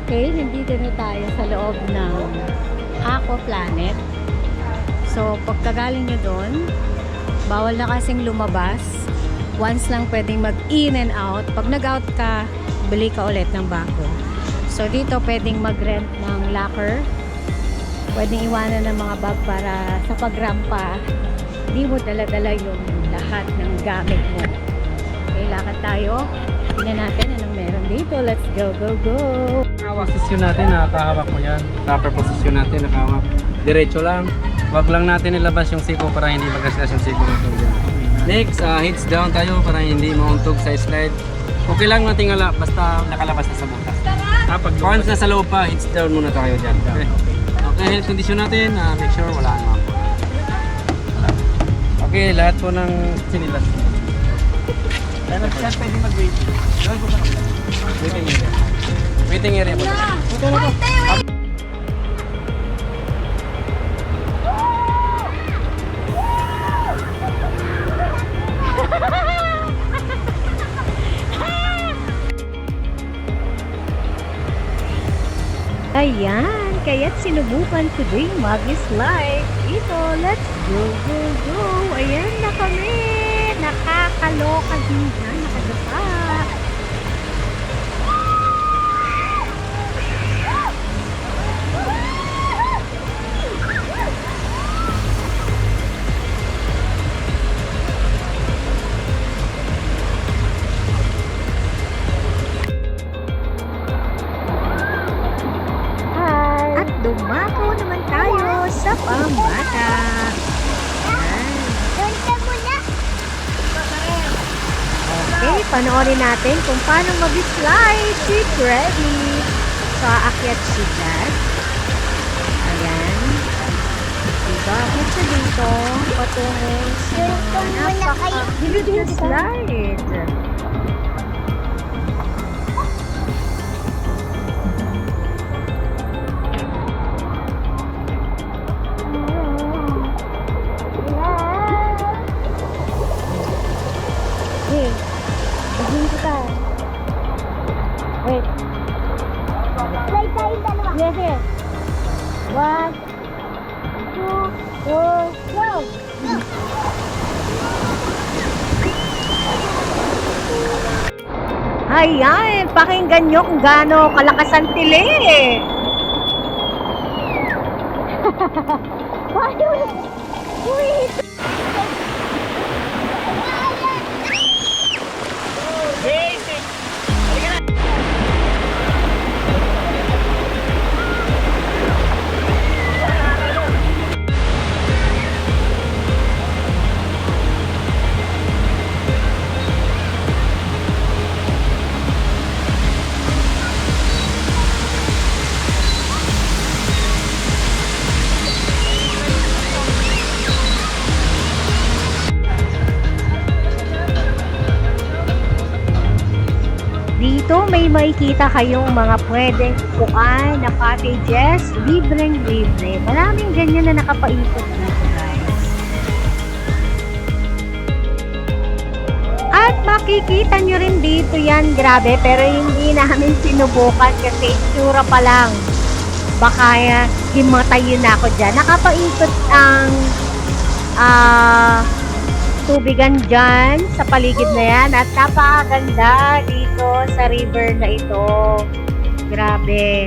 Okay, nandito na tayo sa loob ng Aqua Planet. So, pagkagaling nyo doon, bawal na kasing lumabas. Once lang pwedeng mag-in and out. Pag nag-out ka, bili ka ulit ng bago. So, dito pwedeng mag-rent ng locker. Pwedeng iwanan ng mga bag para sa pagrampa, di mo dala-dala yung lahat ng gamit mo. Okay, lakad tayo. Tingnan natin anong meron dito. Let's go, go, go! Posisyon natin, nakahawak mo yan. Proper posisyon natin, nakahawak. Diretso lang. Wag lang natin ilabas yung sipo para hindi magasgas yung sipo natin dyan. Next, heads down tayo para hindi mauntog sa slide. Okay lang natin basta nakalabas na sa butas. Once na sa loob pa, heads down muna tayo dyan. Okay, okay, health condition natin, make sure wala naman po. Okay, lahat po ng sinilas. Yan pwede mag-wait. Waiting area. Waiting area po. Ayan, kaya't sinubukan ko din mag-slide. Dito, let's go, go, go. Ayan na kami. Nakakaloka din yan, nakadapa. At dumako naman tayo sa pambata. Okay, panoorin natin kung paano mag-slide si Freddy. So, aakyat si Dad. Ayan. Diba? Akit siya dito. Patungo sa napaka-bilis na slide. Hey, begin kita. Wait. Slide tayo dalawa. Yes, yes. 1, 2, 4, go! Ayan, pakinggan nyo kung gaano kalakas ang tili. Uy! Dito may makikita kayong mga pwedeng upuan na cottages, libreng-libre. Maraming ganyan na nakapaikot dito, guys. At makikita nyo rin dito yan, grabe, pero hindi namin sinubukan kasi itsura pa lang. Baka himatayin na ako dyan. Nakapaikot ang tubigan dyan sa paligid na yan at napakaganda dito sa river na ito. Grabe.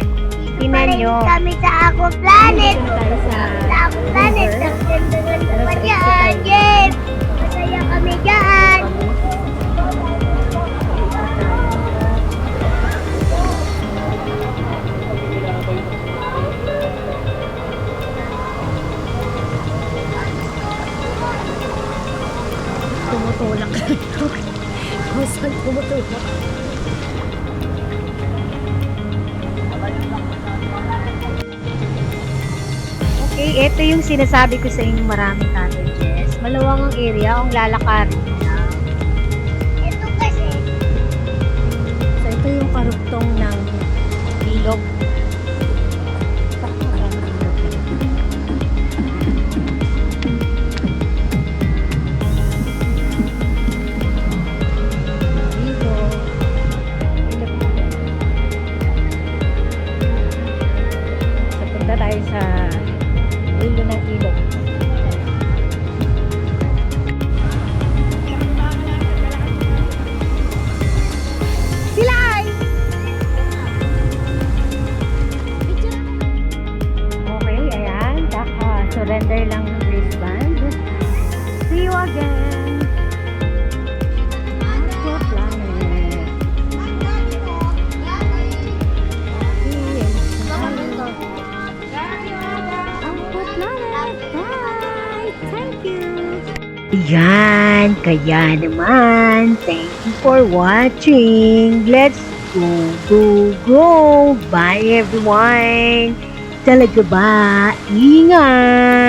Tingnan nyo. Kami sa Aqua Planet. Dito na tayo sa Sa Aqua Planet. river. Ang ganda-ganda pa dyan. Yes. Masaya kami dyan. Tumutulak ka ito. Saan tumutulak? Okay, ito yung sinasabi ko sa inyo, maraming cottages. Malawang ang area kung lalakarin nyo lang. Ito kasi. So, ito yung karugtong ng ilog. tayo sa dulo ng ilog. Sila ay! Okay, ayan. Kaka-surrender lang ng wristband. See you again! Aqua Planet. Aqua Planet. Bye! Thank you! Yan, kaya naman. Thank you for watching. Let's go, go, go. Bye everyone. Talaga ba? Ingat!